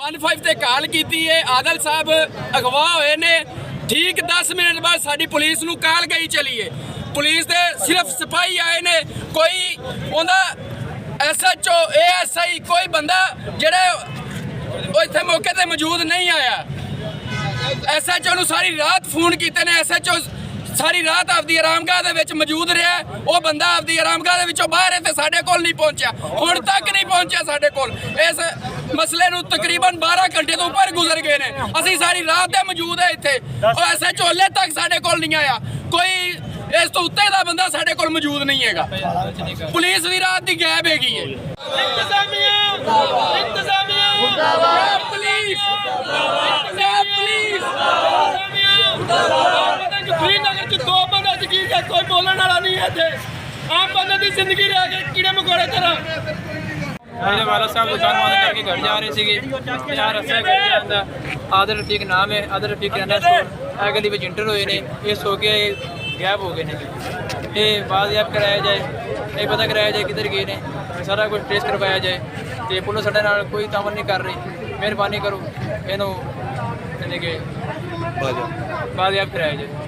15 ਤੇ ਕਾਲ ਕੀਤੀ ਹੈ। ਆਦਲ ਸਾਹਿਬ ਅਗਵਾ ਹੋਏ ਨੇ। ठीक 10 मिनट बाद साड़ी पुलिस नूं काल गई चलीए। पुलिस दे सिर्फ सिपाही आए ने, कोई उहदा SHO ASI कोई बंदा जेड़े इत्थे मौके ते मौजूद नहीं आया। SHO नूं सारी रात फोन कीते ने। SHO सारी रात आपदी आरामगाह दे विच मौजूद रहा। वो बंदा आपदी आरामगाह दे विचों बाहर है ते साडे कोल नहीं पहुंचा, हुण तक नहीं पहुंचा साडे कोल। इस मसले नूं तकरीबन 12 घंटे तो ऊपर गुजर गए ने। असीं सारी रात दे मौजूद है इत्थे, और SHO हले तक साडे कोल नहीं आया। कोई इस तो उत्ते दा बंदा साडे कोल मौजूद नहीं हैगा। पुलिस भी रात दी गैब हैगी है। इंतजामिया इंतजामिया मुर्दाबाद, पुलिस मुर्दाबाद, श्रीनगर च 2 बंदा की कोई बोलने वाला नहीं है। इत्थे आम बंदे की जिंदगी रह गई कीड़े मकोड़े तरह। मेरे वाला साहब दुकान बंद करके घर जा रहे थे। यार रस्ता घर जाता आदर रफीक नाम है। आदर रफीक किराना स्टोर गली में इंटर हुए ने। ये सो के गैप हो गए ने। ये बाजियाब कराया जाए, ये पता कराया जाए किधर गए ने, सारा कुछ ट्रेस करवाया जाए। तो पुलिस साडे नाल कोई तामन नहीं कर रही। मेहरबानी करो इन्हों बाजियाब कराया जाए।